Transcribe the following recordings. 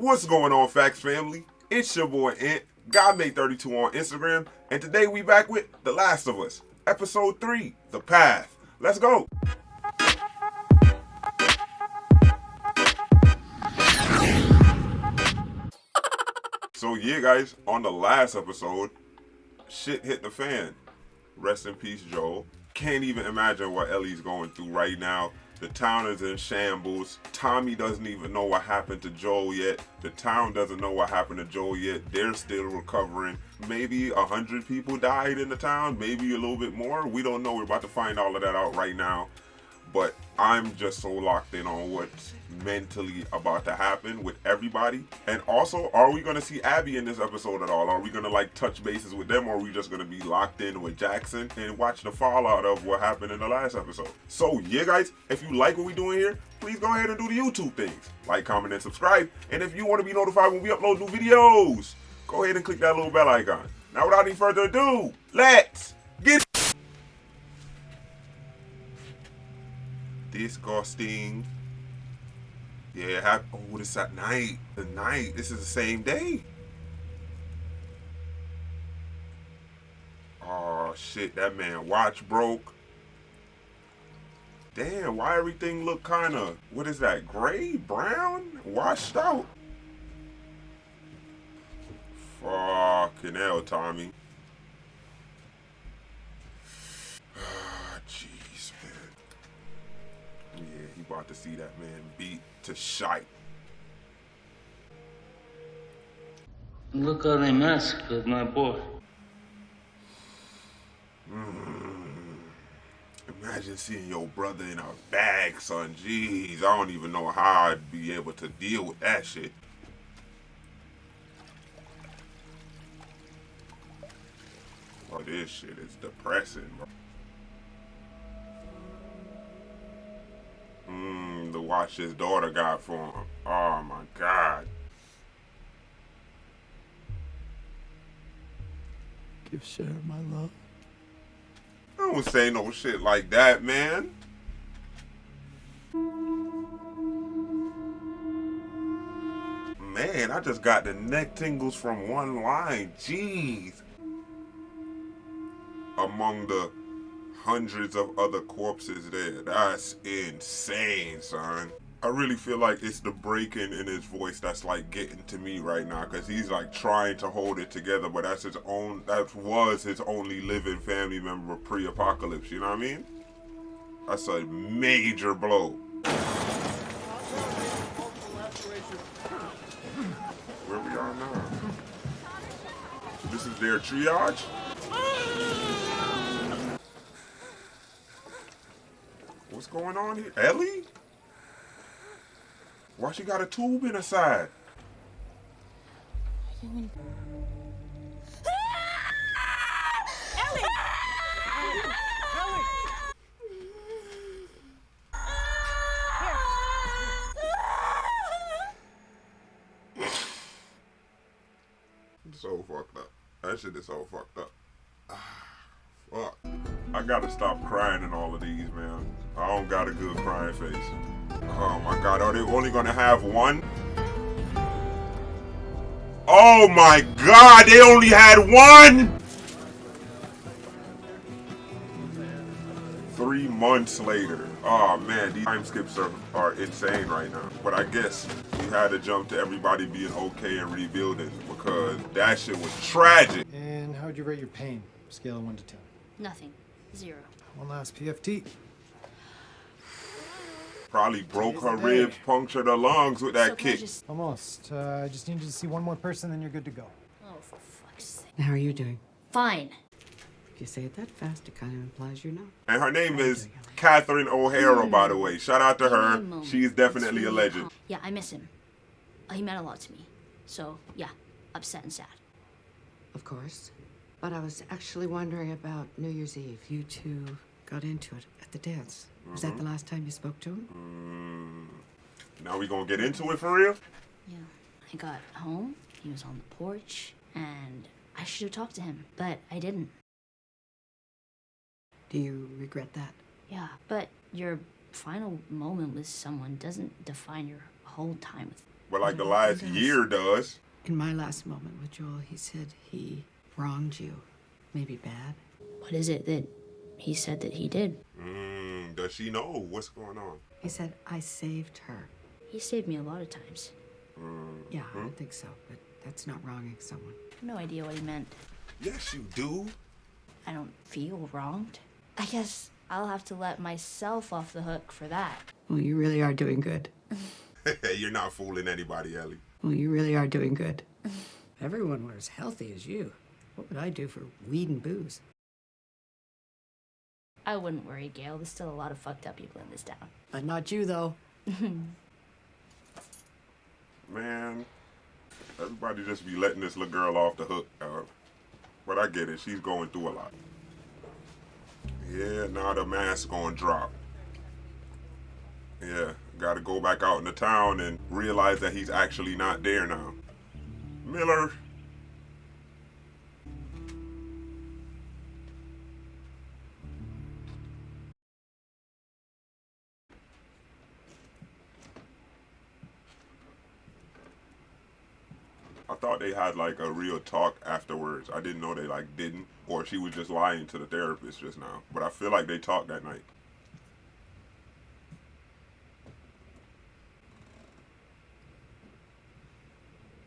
What's going on, Facts family? It's your boy Ant, GodMade32 on Instagram, and today we back with The Last of Us, Episode 3, The Path. Let's go! So yeah, guys, on the last episode, shit hit the fan. Rest in peace, Joel. Can't even imagine what Ellie's going through right now. The town is in shambles. Tommy doesn't even know what happened to Joel yet. The town doesn't know what happened to Joel yet. They're still recovering. Maybe 100 people died in the town, maybe a little bit more. We don't know. We're about to find all of that out right now. But I'm just so locked in on what's mentally about to happen with everybody. And also, are we going to see Abby in this episode at all? Are we going to like touch bases with them, or are we just going to be locked in with Jackson and watch the fallout of what happened in the last episode? So yeah, guys, if you like what we're doing here, please go ahead and do the YouTube things. Like, comment, and subscribe. And if you want to be notified when we upload new videos, go ahead and click that little bell icon. Now, without any further ado, let's get disgusting. Yeah, oh, this at night. The night. This is the same day. Oh shit, that man watch broke. Damn, why everything look kind of, what is that, gray, brown, washed out? Fucking hell, Tommy. Jeez, man. Yeah, he about to see that man beat to shite. Look how they massacred my boy. Imagine seeing your brother in a bag, son. Jeez, I don't even know how I'd be able to deal with that shit. Oh, this shit is depressing, bro. To watch his daughter got for him. Oh my God. Give Cher my love. I don't say no shit like that, man. Man, I just got the neck tingles from one line. Jeez. Among the hundreds of other corpses there. That's insane, son. I really feel like it's the breaking in his voice that's like getting to me right now, because he's like trying to hold it together, but that was his only living family member pre-apocalypse, you know what I mean? That's a major blow. Where we are now? This is their triage? What's going on here? Ellie? Why she got a tube in her side? Ellie! Ellie! So fucked up. That shit is so fucked up. Fuck. I gotta stop crying in all of these, man. I don't got a good crying face. Oh my God, are they only gonna have one? Oh my God, they only had one? 3 months later. Oh man, these time skips are insane right now. But I guess we had to jump to everybody being okay and rebuilding, because that shit was tragic. And how would you rate your pain? Scale of 1 to 10. Nothing. 0. One last PFT. Probably broke her ribs, punctured her lungs with that kick. Almost. I just need you to see one more person, then you're good to go. Oh, for fuck's sake. How are you doing? Fine. If you say it that fast, it kind of implies you know. And her name is Kaitlyn O'Hara, by the way. Shout out to her. She's definitely a legend. Yeah, I miss him. He meant a lot to me. So, yeah, upset and sad. Of course. But I was actually wondering about New Year's Eve. You two got into it at the dance. Was that the last time you spoke to him? Now we gonna get into it for real? Yeah. I got home, he was on the porch, and I should have talked to him, but I didn't. Do you regret that? Yeah, but your final moment with someone doesn't define your whole time with But like the last year does. In my last moment with Joel, he said he wronged you. Maybe bad. What is it that he said that he did? Does she know what's going on? He said, I saved her. He saved me a lot of times. Yeah, I think so, but that's not wronging someone. I have no idea what he meant. Yes, you do. I don't feel wronged. I guess I'll have to let myself off the hook for that. Well, you really are doing good. You're not fooling anybody, Ellie. Well, you really are doing good. Everyone were as healthy as you. What would I do for weed and booze? I wouldn't worry, Gail. There's still a lot of fucked up people in this town. But not you, though. Man, everybody just be letting this little girl off the hook. But I get it. She's going through a lot. Yeah, now the mask gonna drop. Yeah, gotta go back out in the town and realize that he's actually not there now. Miller. I thought they had like a real talk afterwards. I didn't know they like didn't, or she was just lying to the therapist just now. But I feel like they talked that night.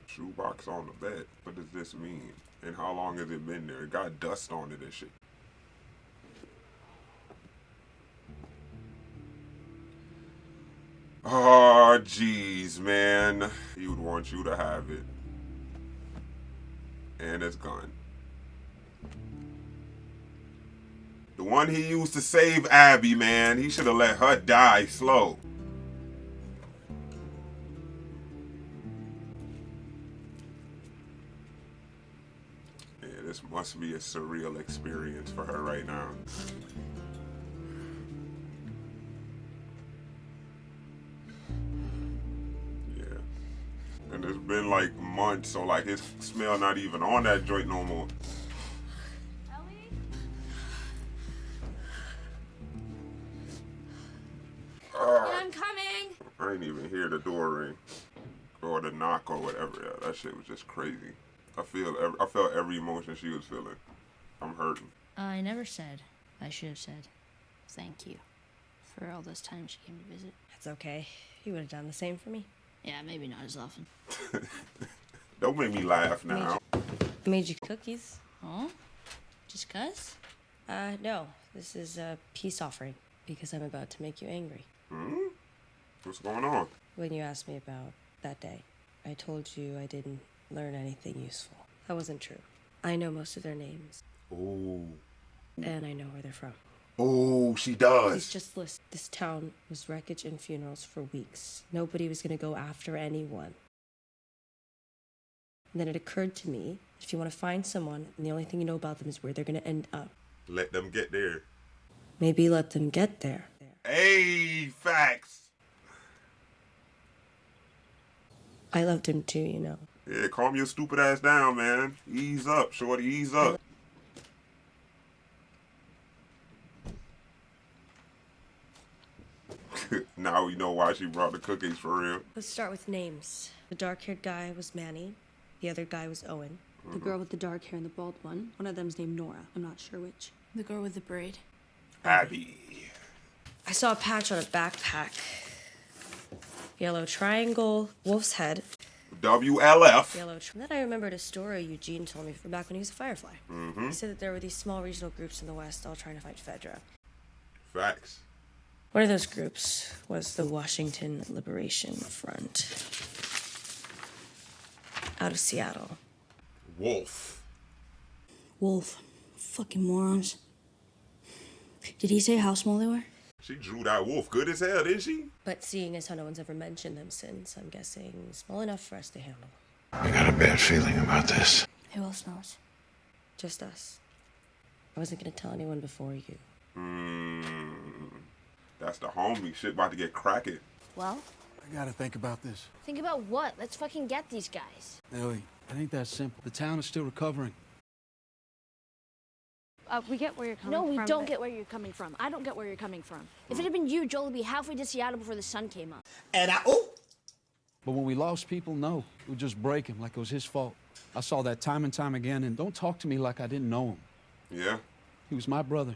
Shoebox on the bed. What does this mean? And how long has it been there? It got dust on it and shit. Oh, jeez, man. He would want you to have it. And it's gone. The one he used to save Abby, man. He should have let her die slow. Yeah, this must be a surreal experience for her right now. And it's been like months, so like his smell not even on that joint no more. Ellie? I'm coming. I didn't even hear the door ring or the knock or whatever. Yeah, that shit was just crazy. I felt every emotion she was feeling. I'm hurting. I never said. I should have said thank you for all those times she came to visit. That's okay. You would have done the same for me. Yeah, maybe not as often. Don't make me laugh now. I made you cookies. Oh? Just 'cause? No. This is a peace offering because I'm about to make you angry. What's going on? When you asked me about that day, I told you I didn't learn anything useful. That wasn't true. I know most of their names. Oh. And I know where they're from. Oh, she Please does. just listen. This town was wreckage and funerals for weeks. Nobody was going to go after anyone. And then it occurred to me, if you want to find someone and the only thing you know about them is where they're going to end up, Let them get there. maybe let them get there. Hey, facts. I loved him too, you know. Yeah, calm your stupid ass down, man. Ease up, shorty, ease up. Now we know why she brought the cookies for real. Let's start with names. The dark-haired guy was Manny. The other guy was Owen. The girl with the dark hair and the bald one of them's named Nora. I'm not sure which. The girl with the braid. Abby. I saw a patch on a backpack. Yellow triangle, wolf's head. WLF. Yellow. Then I remembered a story Eugene told me from back when he was a Firefly. He said that there were these small regional groups in the West all trying to fight Fedra. Facts. One of those groups was the Washington Liberation Front. Out of Seattle. Wolf. Wolf. Fucking morons. Did he say how small they were? She drew that wolf good as hell, didn't she? But seeing as how no one's ever mentioned them since, I'm guessing small enough for us to handle. I got a bad feeling about this. Who else knows? Just us. I wasn't gonna tell anyone before you. That's the homie. Shit about to get cracking. Well, I gotta think about this. think about what? Let's fucking get these guys. Ellie, it ain't that simple. The town is still recovering. We get where you're coming No, from. we don't get where you're coming from. I don't get where you're coming from. If it had been you, Joel would be halfway to Seattle before the sun came up. And But when we lost people, no. We would just break him like it was his fault. I saw that time and time again, and don't talk to me like I didn't know him. Yeah. He was my brother.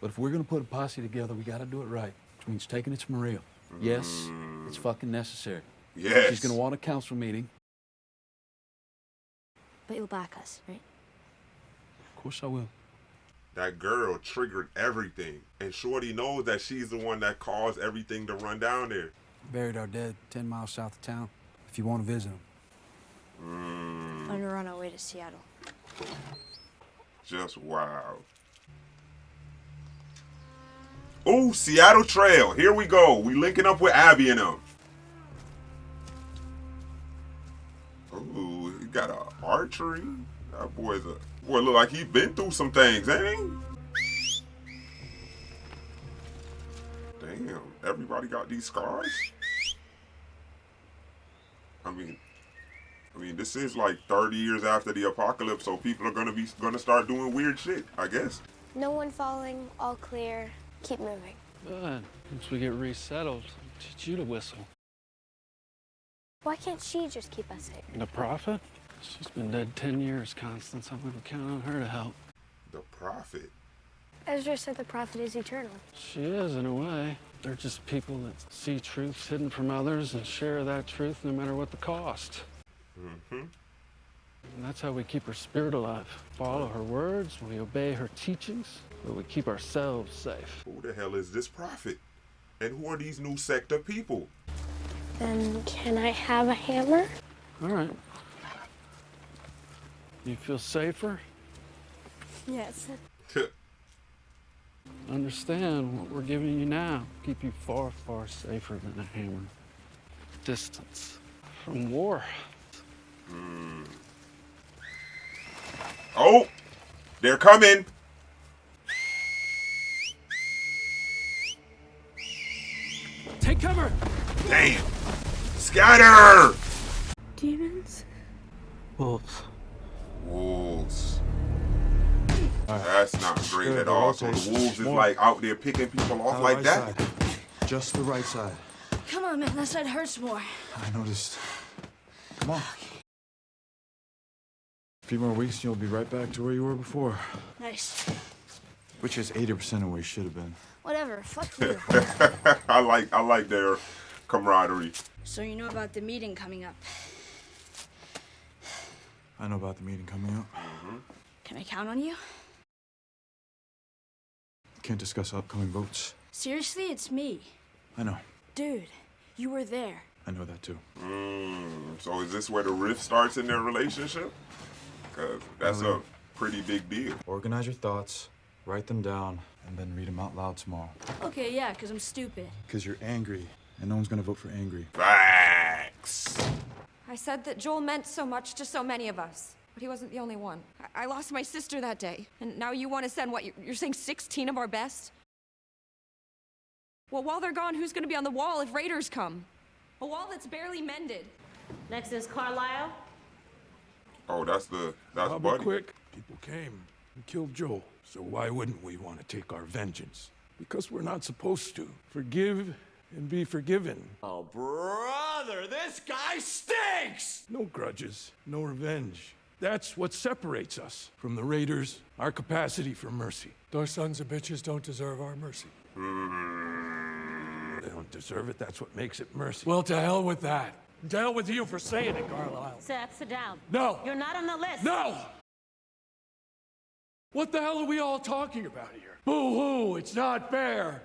But if we're gonna put a posse together, we gotta do it right. Which means taking it to Maria. Yes, it's fucking necessary. Yes. She's gonna want a council meeting. But you'll back us, right? Of course I will. That girl triggered everything. And Shorty knows that she's the one that caused everything to run down there. Buried our dead 10 miles south of town. If you want to visit them. And we're on our way to Seattle. Just wow. Oh, Seattle Trail. Here we go. We linking up with Abby and them. Oh, he got a archery. That boy look like he been through some things, ain't he? Damn, everybody got these scars. I mean, this is like 30 years after the apocalypse, so people are gonna start doing weird shit, I guess. No one falling, all clear. Keep moving. Good. Once we get resettled, I'll teach you to whistle. Why can't she just keep us safe? The prophet? She's been dead 10 years, Constance. I'm gonna count on her to help. The prophet? Ezra said the prophet is eternal. She is, in a way. They're just people that see truths hidden from others and share that truth no matter what the cost. And that's how we keep her spirit alive. Follow her words, we obey her teachings, but we keep ourselves safe. Who the hell is this prophet? And who are these new sect of people? Then can I have a hammer? All right. You feel safer? Yes. Understand what we're giving you now. Keep you far, far safer than a hammer. Distance from war. Oh, they're coming. Take cover. Damn. Scatter. Demons? Wolves. Wolves. That's not great at all. So the wolves is like out there picking people off like that? Just the right side. Come on, man. That side hurts more. I noticed. Come on. A few more weeks and you'll be right back to where you were before. Nice. Which is 80% of where you should have been. Whatever. Fuck you. I like their camaraderie. So you know about the meeting coming up? I know about the meeting coming up. Can I count on you? Can't discuss upcoming votes. Seriously, it's me. I know. Dude, you were there. I know that too. So is this where the rift starts in their relationship? Because that's a pretty big deal. Organize your thoughts, write them down, and then read them out loud tomorrow. Okay, yeah, because I'm stupid. Because you're angry, and no one's gonna vote for angry. Facts. I said that Joel meant so much to so many of us, but he wasn't the only one. I lost my sister that day, and now you want to send, what, you're saying 16 of our best? Well, while they're gone, who's going to be on the wall if raiders come? A wall that's barely mended. Next is Carlisle. Oh, that's How Buddy. quick? People came and killed Joel, so why wouldn't we want to take our vengeance? Because we're not supposed to. Forgive and be forgiven. Oh, brother, this guy stinks! No grudges, no revenge. That's what separates us from the raiders, our capacity for mercy. Those sons of bitches don't deserve our mercy. They don't deserve it, that's what makes it mercy. Well, to hell with that. To hell with you for saying it, Carlisle. Seth, sit down. No. You're not on the list. No! What the hell are we all talking about here? Boo-hoo, it's not fair.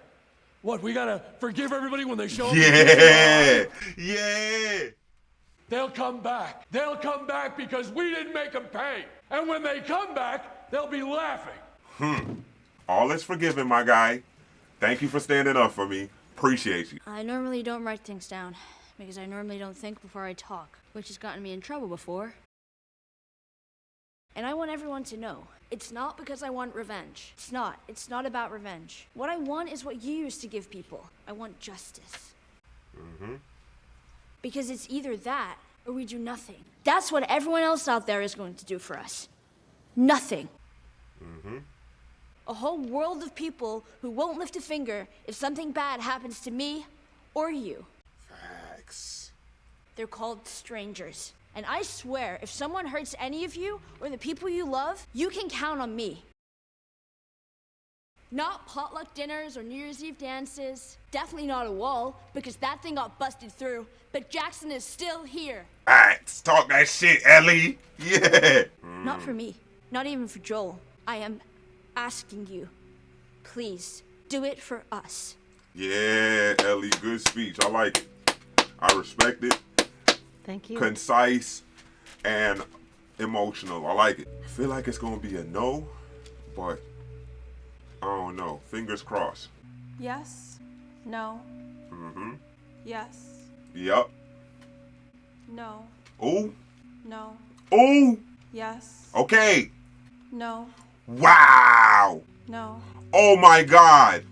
What, we gotta forgive everybody when they show up? Yeah! Yeah! They'll come back. They'll come back because we didn't make them pay. And when they come back, they'll be laughing. All is forgiven, my guy. Thank you for standing up for me. Appreciate you. I normally don't write things down because I normally don't think before I talk, which has gotten me in trouble before. And I want everyone to know, it's not because I want revenge. It's not. It's not about revenge. What I want is what you used to give people. I want justice. Because it's either that or we do nothing. That's what everyone else out there is going to do for us. Nothing. A whole world of people who won't lift a finger if something bad happens to me or you. Facts. They're called strangers. And I swear, if someone hurts any of you or the people you love, you can count on me. Not potluck dinners or New Year's Eve dances. Definitely not a wall, because that thing got busted through. But Jackson is still here. Facts. Talk that shit, Ellie. Yeah. Not for me. Not even for Joel. I am asking you, please, do it for us. Yeah, Ellie, good speech. I like it. I respect it. Thank you. Concise and emotional. I like it. I feel like it's gonna be a no, but I don't know. Fingers crossed. Yes. No. Mm-hmm. Yes. Yep. No. Ooh. No. Ooh. Yes. Okay. No. Wow. No. Oh my God.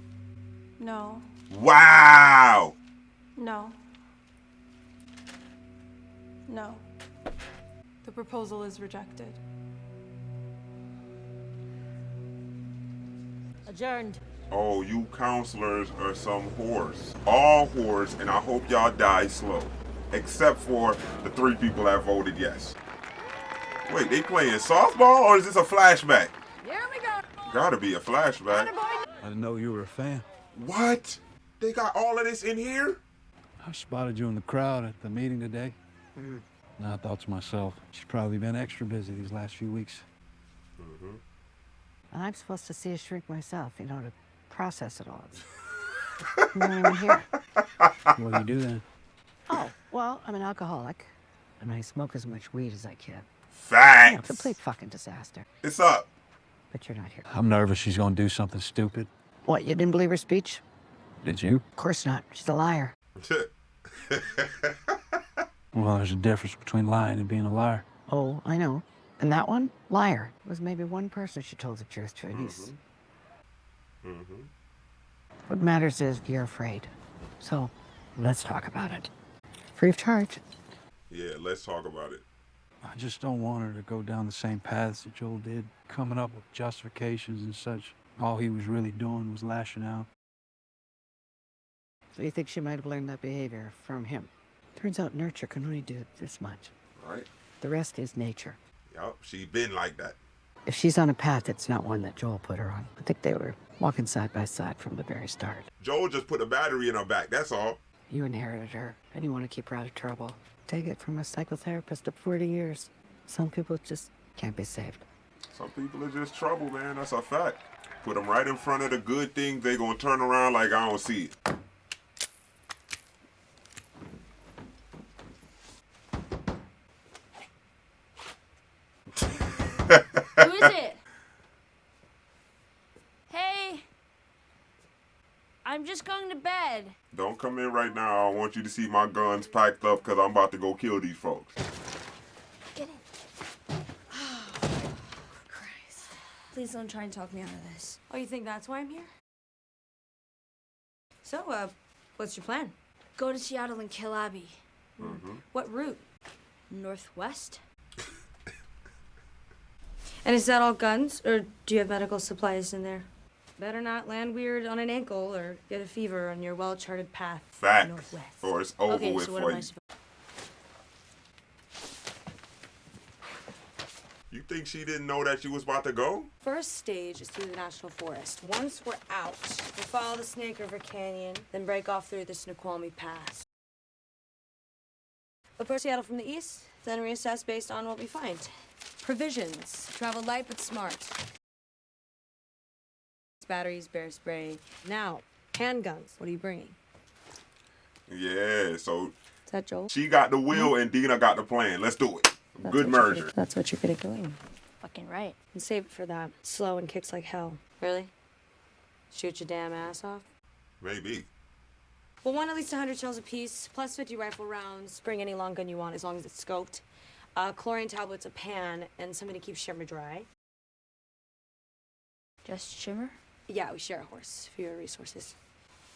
No. Wow. No. No. The proposal is rejected. Adjourned. Oh, you counselors are some whores. All whores, and I hope y'all die slow. Except for the 3 people that voted yes. Wait, they playing softball or is this a flashback? Here we go. Gotta be a flashback. I didn't know you were a fan. What? They got all of this in here? I spotted you in the crowd at the meeting today. And I thought to myself, she's probably been extra busy these last few weeks. And I'm supposed to see a shrink myself, you know, to process it all. I'm not even here. What do you do then? Oh, well, I'm an alcoholic, and I smoke as much weed as I can. Facts. You know, complete fucking disaster. It's up. But you're not here. I'm nervous she's gonna do something stupid. What, you didn't believe her speech? Did you? Of course not. She's a liar. Well, there's a difference between lying and being a liar. Oh, I know. And that one, liar, was maybe one person she told the truth to, and he's... What matters is you're afraid. So, let's talk about it. Free of charge. Yeah, let's talk about it. I just don't want her to go down the same paths that Joel did, coming up with justifications and such. All he was really doing was lashing out. So you think she might have learned that behavior from him? Turns out nurture can only do this much. Right? The rest is nature. Yup, she been like that. If she's on a path, it's not one that Joel put her on. I think they were walking side by side from the very start. Joel just put a battery in her back, that's all. You inherited her, and you want to keep her out of trouble. Take it from a psychotherapist of 40 years. Some people just can't be saved. Some people are just trouble, man. That's a fact. Put them right in front of the good things, they gonna turn around like I don't see it. Who is it? Hey. I'm just going to bed. Don't come in right now. I want you to see my guns packed up because I'm about to go kill these folks. Get in. Oh, Christ. Please don't try and talk me out of this. Oh, you think that's why I'm here? So, what's your plan? Go to Seattle and kill Abby. What route? Northwest? And is that all guns, or do you have medical supplies in there? Better not land weird on an ankle or get a fever on your well-charted path Fact. northwest. Or it's over Okay, with so what for am I you. supposed You think she didn't know that she was about to go? First stage is through the National Forest. Once we're out, we'll follow the Snake River Canyon, then break off through the Snoqualmie Pass. Approach Seattle from the east, then reassess based on what we find. Provisions. Travel light but smart. Batteries, bear spray. Now, handguns. What are you bringing? Yeah, so Is that Joel? she got the will and Dina got the plan. Let's do it. Good merger. That's what you're gonna doing. Fucking right. And save it for that. Slow and kicks like hell. Really? Shoot your damn ass off? Maybe. Well, one at least 100 shells apiece, plus 50 rifle rounds. Bring any long gun you want as long as it's scoped. Chlorine tablets, a pan, and something to keep Shimmer dry. Just Shimmer? Yeah, we share a horse. Fewer resources.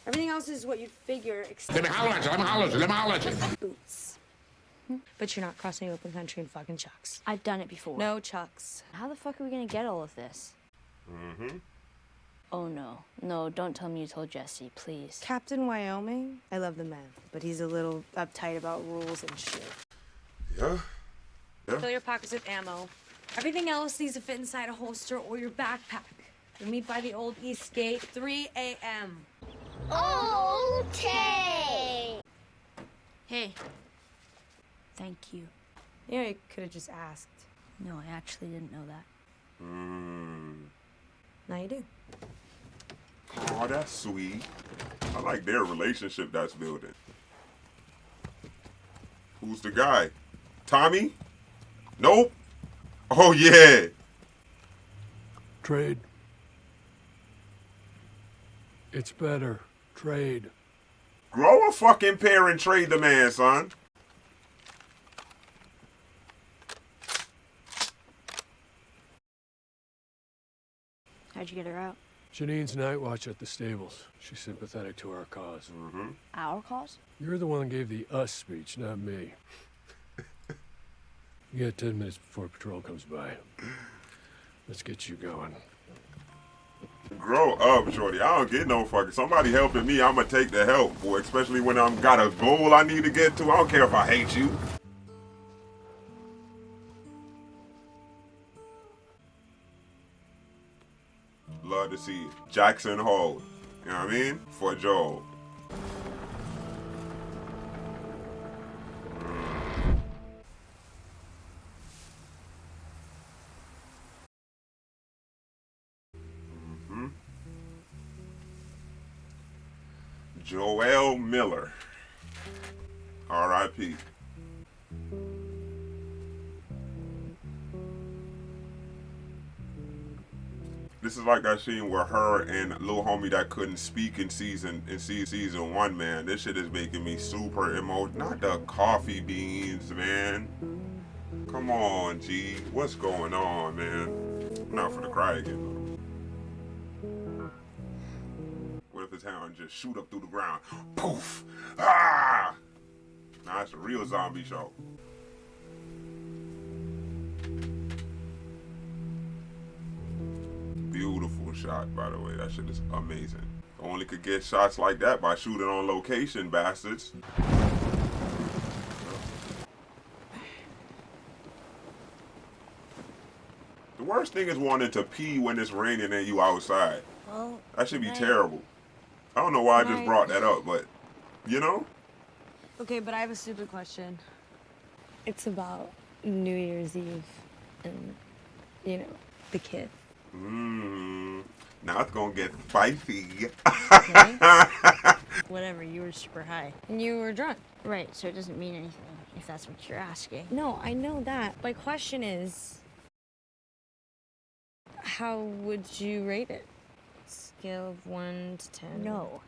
Everything else is what you'd figure except... Boots. But you're not crossing open country in fucking chucks. I've done it before. No chucks. How the fuck are we gonna get all of this? Oh no. No, don't tell me you told Jesse, please. Captain Wyoming? I love the man, but he's a little uptight about rules and shit. Yeah. Fill your pockets with ammo. Everything else needs to fit inside a holster or your backpack. We'll meet by the old East Gate, 3 a.m. Okay. Hey. Thank you. Yeah, you could have just asked. No, I actually didn't know that. Now you do. Oh, that's sweet. I like their relationship that's building. Who's the guy? Tommy? Nope. Oh, yeah. Trade. It's better. Trade. Grow a fucking pair and trade the man, son. How'd you get her out? Janine's night watch at the stables. She's sympathetic to our cause. Our cause? You're the one that gave the us speech, not me. You got 10 minutes before patrol comes by. Let's get you going. Grow up, shorty. I don't get no fucking. Somebody helping me, I'ma take the help, boy. Especially when I'm got a goal I need to get to. I don't care if I hate you. Love to see it. Jackson Hole. You know what I mean? For Joel. Joel Miller. R.I.P. This is like that scene where her and little homie that couldn't speak in season 1, man. This shit is making me super emotional. Not the coffee beans, man. Come on, G. What's going on, man? I'm not for the cry again, though. What if his hand just shoot up through the ground? Poof! Ah! Nah, it's a real zombie show. Beautiful shot, by the way. That shit is amazing. Only could get shots like that by shooting on location, bastards. The worst thing is wanting to pee when it's raining and you outside. Well, that should be terrible. I don't know why I just brought that up, but, you know? Okay, but I have a stupid question. It's about New Year's Eve and, you know, the kid. Now it's gonna get spicy. Whatever, you were super high. And you were drunk. Right, so it doesn't mean anything, if that's what you're asking. No, I know that. My question is, how would you rate it? Scale of 1 to 10? No.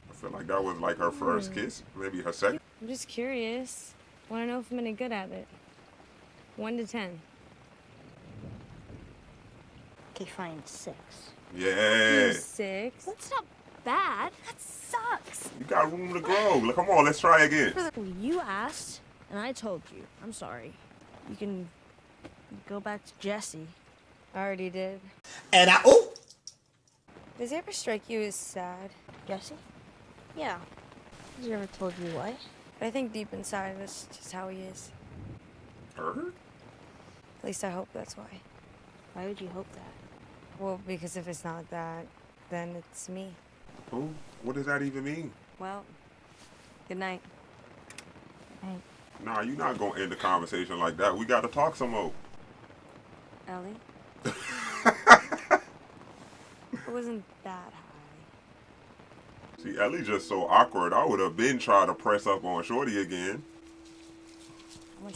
I feel like that was like her first kiss, maybe her second. I'm just curious. Want to know if I'm any good at it. 1 to 10. Okay, fine, 6. Yeah. 6? That's not bad. That sucks. You got room to grow. Look, come on, let's try again. Well, you asked, and I told you. I'm sorry. You can go back to Jesse. I already did. And Does he ever strike you as sad? Jesse? Yeah. Has he ever told you why? I think deep inside that's just how he is. Her? At least I hope that's why. Why would you hope that? Well, because if it's not that, then it's me. Oh, what does that even mean? Well, good night. Night. Nah, you're not gonna end the conversation like that. We gotta talk some more. Ellie? It wasn't that high. See, Ellie's just so awkward. I would have been trying to press up on Shorty again.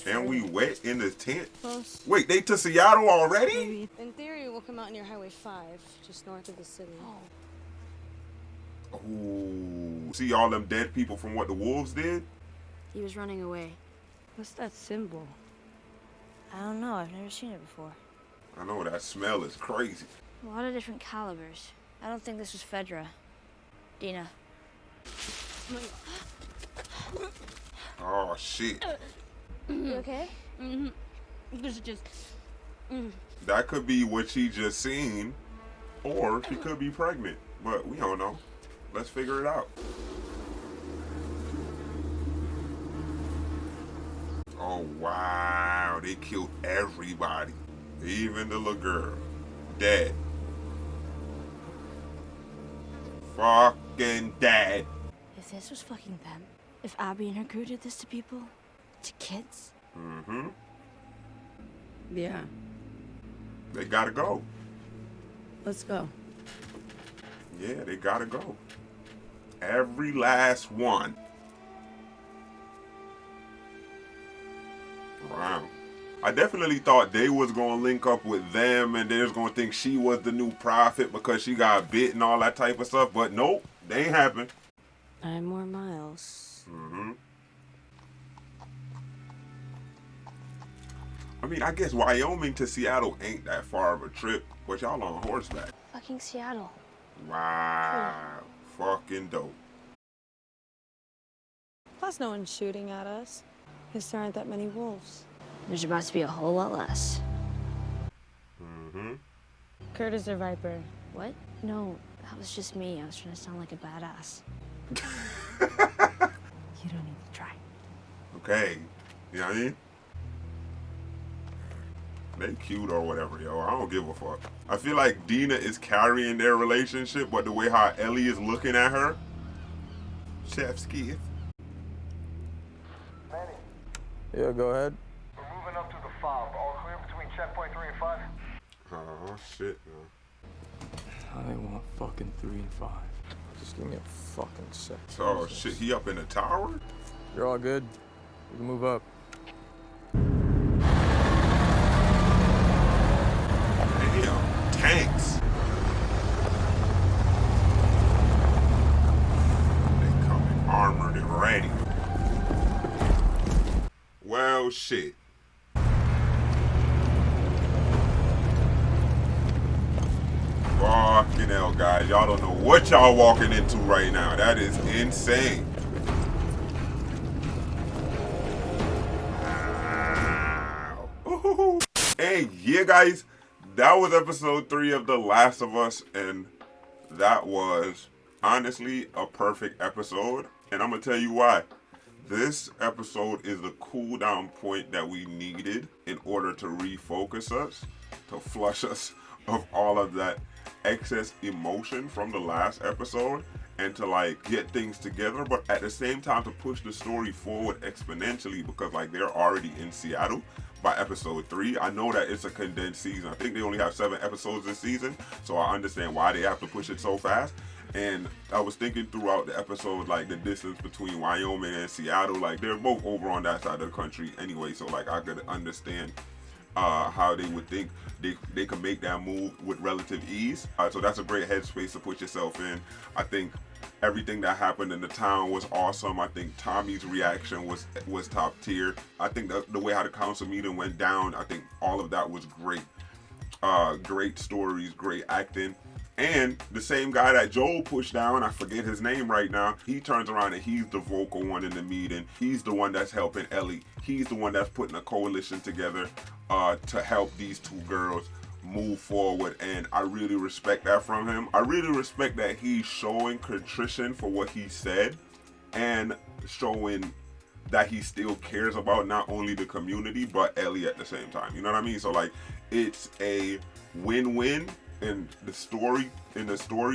And we wet in the tent? Close. Wait, they to Seattle already? In theory, we'll come out near Highway 5, just north of the city. Ooh. See all them dead people from what the wolves did? He was running away. What's that symbol? I don't know. I've never seen it before. I know, that smell is crazy. A lot of different calibers. I don't think this was Fedra. Dina. Oh, shit. You okay? Mm-hmm. This is just... That could be what she just seen Or she could be pregnant, but we don't know. Let's figure it out. Oh wow, they killed everybody. Even the little girl. Dead. Fucking dead. If this was fucking them, if Abby and her crew did this to people, to kids. Mm-hmm. Yeah. They gotta go. Let's go. Yeah, they gotta go. Every last one. Wow. I definitely thought they was gonna link up with them and they was gonna think she was the new prophet because she got bit and all that type of stuff, but nope, they ain't happen. 9 more miles. Mm-hmm. I mean, I guess Wyoming to Seattle ain't that far of a trip, but y'all on horseback. Fucking Seattle. Wow. Fucking dope. Plus, no one's shooting at us. Because there aren't that many wolves. There's about to be a whole lot less. Mm-hmm. Kurt is their viper. What? No, that was just me. I was trying to sound like a badass. You don't need to try. Okay. You know what I mean? They cute or whatever, yo. I don't give a fuck. I feel like Dina is carrying their relationship, but the way how Ellie is looking at her, chef's kiss. Yeah, go ahead. We're moving up to the fob. All clear between checkpoint 3 and 5? Oh, shit, man. I want fucking 3 and 5. Just give me a fucking sec. So, shit, he up in the tower? You're all good. We can move up. Damn, tanks. They coming armored and ready. Well, shit. Fucking hell, guys. Y'all don't know what y'all walking into right now. That is insane. Wow. Hey, yeah, guys. That was episode 3 of The Last of Us. And that was, honestly, a perfect episode. And I'm going to tell you why. This episode is the cool down point that we needed in order to refocus us, to flush us of all of that excess emotion from the last episode, and to like get things together, but at the same time to push the story forward exponentially, because like they're already in Seattle by episode 3. I know that it's a condensed season. I think they only have 7 episodes this season, so I understand why they have to push it so fast. And I was thinking throughout the episode, like the distance between Wyoming and Seattle, like they're both over on that side of the country anyway, so like I could understand how they would think they could make that move with relative ease. So that's a great headspace to put yourself in. I think everything that happened in the town was awesome. I think Tommy's reaction was top tier. I think the way how the council meeting went down, I think all of that was great. Great stories, great acting. And the same guy that Joel pushed down, I forget his name right now, he turns around and he's the vocal one in the meeting. He's the one that's helping Ellie. He's the one that's putting a coalition together to help these 2 girls move forward. And I really respect that from him. I really respect that he's showing contrition for what he said and showing that he still cares about not only the community, but Ellie at the same time. You know what I mean? So like, it's a win-win. In the story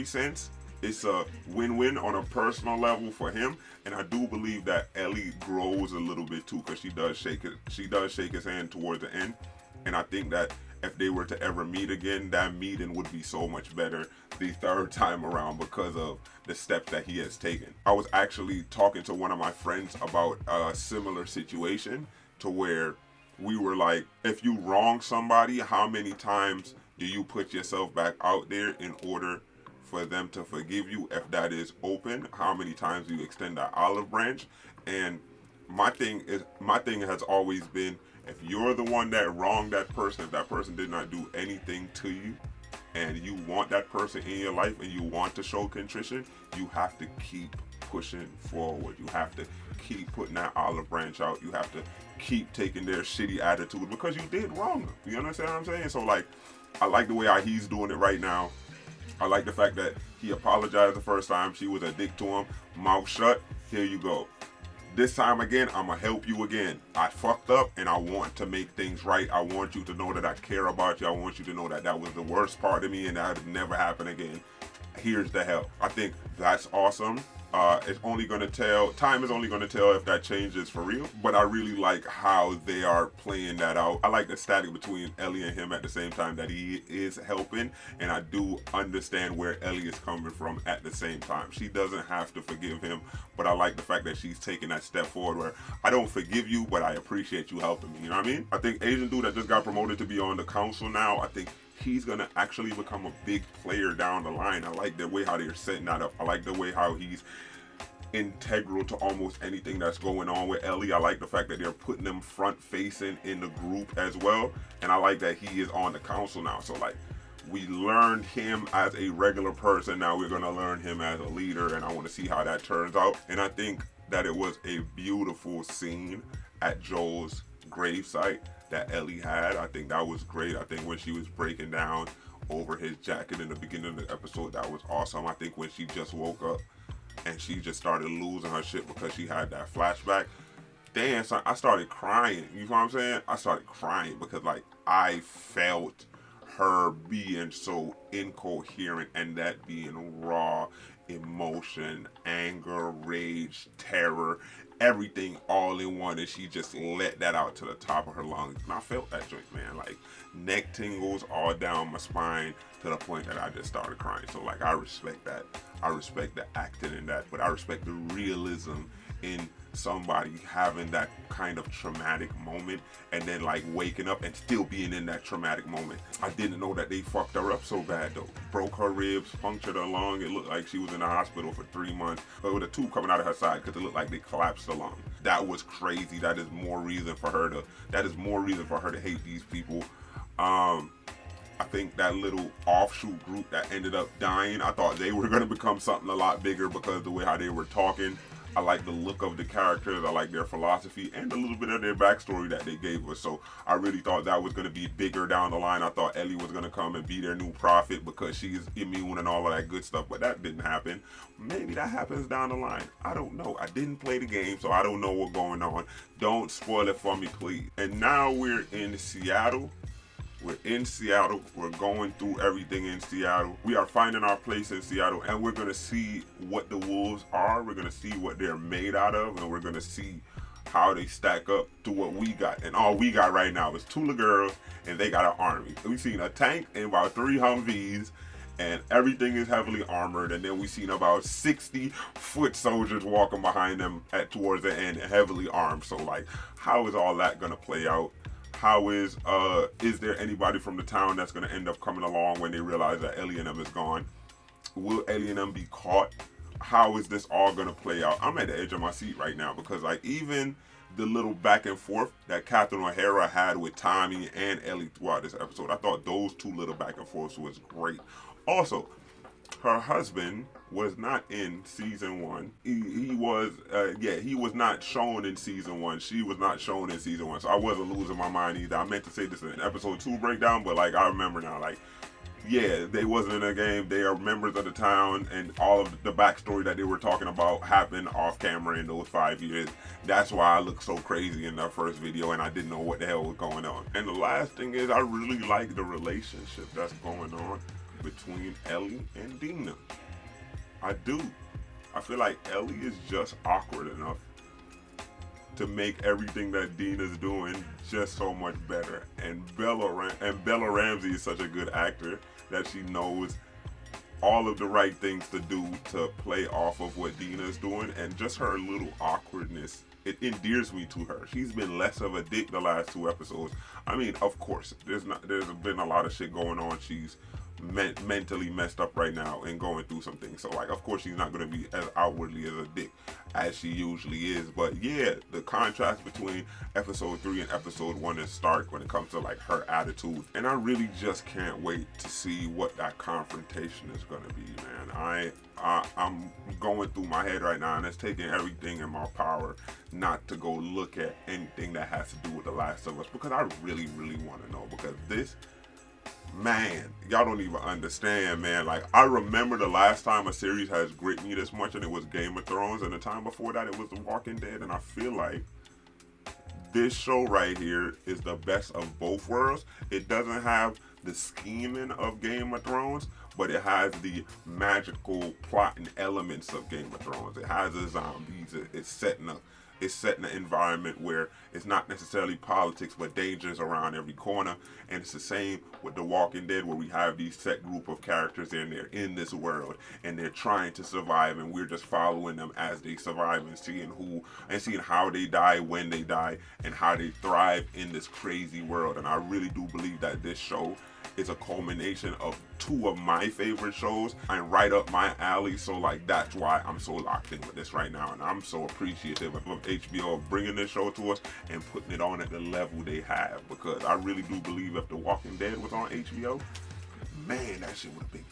sense, it's a win-win on a personal level for him, and I do believe that Ellie grows a little bit too, because she does shake his hand towards the end, and I think that if they were to ever meet again, that meeting would be so much better the 3rd time around because of the steps that he has taken. I was actually talking to one of my friends about a similar situation to where we were like, if you wrong somebody, how many times do you put yourself back out there in order for them to forgive you? If that is open, how many times do you extend that olive branch? And my thing has always been, if you're the one that wronged that person, if that person did not do anything to you, and you want that person in your life and you want to show contrition, you have to keep pushing forward. You have to keep putting that olive branch out. You have to keep taking their shitty attitude because you did wrong them. You understand what I'm saying? So like, I like the way how he's doing it right now. I like the fact that he apologized the first time. She was a dick to him. Mouth shut. Here you go. This time again, I'm going to help you again. I fucked up and I want to make things right. I want you to know that I care about you. I want you to know that that was the worst part of me and that would never happen again. Here's the help. I think that's awesome. It's only going to tell, time is only going to tell if that changes for real, but I really like how they are playing that out. I like the static between Ellie and him at the same time that he is helping, and I do understand where Ellie is coming from at the same time. She doesn't have to forgive him, but I like the fact that she's taking that step forward where I don't forgive you, but I appreciate you helping me, you know what I mean? I think Asian dude that just got promoted to be on the council now, I think he's gonna actually become a big player down the line. I like the way how they're setting that up. I like the way how he's integral to almost anything that's going on with Ellie. I like the fact that they're putting them front facing in the group as well, and I like that he is on the council now. So like, we learned him as a regular person, now we're gonna learn him as a leader, and I want to see how that turns out. And I think that it was a beautiful scene at Joel's gravesite that Ellie had. I think that was great. I think when she was breaking down over his jacket in the beginning of the episode, that was awesome. I think when she just woke up and she just started losing her shit because she had that flashback, damn son, I started crying. You know what I'm saying? I started crying because like I felt her being so incoherent and that being raw emotion, anger, rage, terror, everything all in one, and she just let that out to the top of her lungs. And I felt that joint, man, like neck tingles all down my spine to the point that I just started crying. So like, I respect that. I respect the acting in that, but I respect the realism in somebody having that kind of traumatic moment and then like waking up and still being in that traumatic moment. I didn't know that they fucked her up so bad though. Broke her ribs, punctured her lung. It looked like she was in the hospital for 3 months, but with a tube coming out of her side because it looked like they collapsed the lung. That was crazy. That is more reason for her to hate these people. I think that little offshoot group that ended up dying, I thought they were going to become something a lot bigger because of the way how they were talking. I like the look of the characters, I like their philosophy, and a little bit of their backstory that they gave us. So I really thought that was going to be bigger down the line. I thought Ellie was going to come and be their new prophet because she's immune and all of that good stuff, but that didn't happen. Maybe that happens down the line. I don't know. I didn't play the game, so I don't know what's going on. Don't spoil it for me, please. And now we're in Seattle. We're in Seattle. We're going through everything in Seattle. We are finding our place in Seattle, and we're going to see what the wolves are. We're going to see what they're made out of, and we're going to see how they stack up to what we got. And all we got right now is 2 little girls, and they got an army. We've seen a tank and about 3 Humvees, and everything is heavily armored. And then we've seen about 60 foot soldiers walking behind them towards the end, heavily armed. So, like, how is all that going to play out? How is there anybody from the town that's going to end up coming along when they realize that Ellie and them is gone? Will Ellie and them be caught? How is this all going to play out? I'm at the edge of my seat right now because like even the little back and forth that Kaitlyn O'Hara had with Tommy and Ellie throughout this episode, I thought those 2 little back and forths was great. Also, her husband was not in season 1. He was not shown in season 1. She was not shown in season 1. So I wasn't losing my mind either. I meant to say this in episode 2 breakdown, but like I remember now, like, yeah, they wasn't in a game. They are members of the town, and all of the backstory that they were talking about happened off camera in those 5 years. That's why I looked so crazy in that first video, and I didn't know what the hell was going on. And the last thing is, I really like the relationship that's going on between Ellie and Dina. I do. I feel like Ellie is just awkward enough to make everything that Dina's doing just so much better. And Bella Ramsey is such a good actor that she knows all of the right things to do to play off of what Dina's doing, and just her little awkwardness, it endears me to her. She's been less of a dick the last 2 episodes. I mean, of course, there's been a lot of shit going on. She's mentally messed up right now and going through some things. So like, of course, she's not going to be as outwardly as a dick as she usually is. But yeah, the contrast between episode 3 and episode 1 is stark when it comes to like her attitude. And I really just can't wait to see what that confrontation is going to be, man. I'm going through my head right now, and it's taking everything in my power not to go look at anything that has to do with The Last of Us, because I really, really want to know, because man, y'all don't even understand, man. Like, I remember the last time a series has gripped me this much, and it was Game of Thrones, and the time before that it was The Walking Dead, and I feel like this show right here is the best of both worlds. It doesn't have the scheming of Game of Thrones, but it has the magical plot and elements of Game of Thrones. It has the zombies. It's setting an environment where it's not necessarily politics, but dangers around every corner. And it's the same with The Walking Dead, where we have these set group of characters and they're in this world and they're trying to survive, and we're just following them as they survive and seeing how they die, when they die, and how they thrive in this crazy world. And I really do believe that this show is a culmination of two of my favorite shows and right up my alley. So like, that's why I'm so locked in with this right now, and I'm so appreciative of HBO bringing this show to us and putting it on at the level they have, because I really do believe if The Walking Dead was on HBO, man, that shit would have been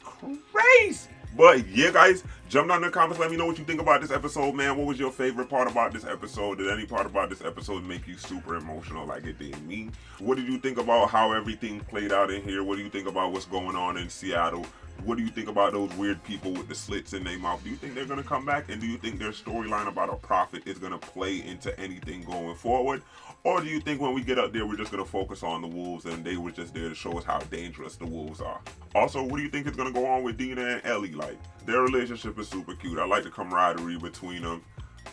crazy. But yeah, guys, jump down in the comments, let me know what you think about this episode, man. What was your favorite part about this episode? Did any part about this episode make you super emotional like it did me? What did you think about how everything played out in here? What do you think about what's going on in Seattle? What do you think about those weird people with the slits in their mouth? Do you think they're going to come back? And do you think their storyline about a prophet is going to play into anything going forward? Or do you think when we get up there, we're just going to focus on the wolves and they were just there to show us how dangerous the wolves are? Also, what do you think is going to go on with Dina and Ellie? Like, their relationship is super cute. I like the camaraderie between them.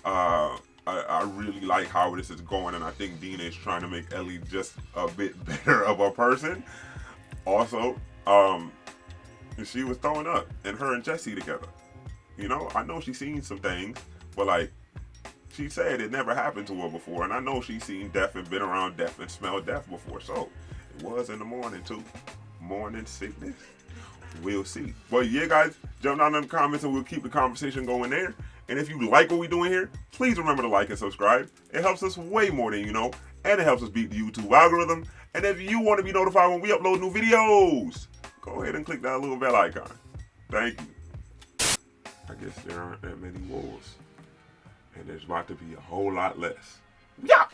I really like how this is going, and I think Dina is trying to make Ellie just a bit better of a person. Also, she was throwing up, and her and Jesse together. You know, I know she's seen some things, but like, she said it never happened to her before, and I know she's seen death and been around death and smelled death before, so it was in the morning too. Morning sickness. We'll see. But yeah, guys, jump down in the comments and we'll keep the conversation going there. And if you like what we're doing here, please remember to like and subscribe. It helps us way more than you know, and it helps us beat the YouTube algorithm. And if you want to be notified when we upload new videos, go ahead and click that little bell icon. Thank you. I guess there aren't that many wolves, and there's about to be a whole lot less. Yeah.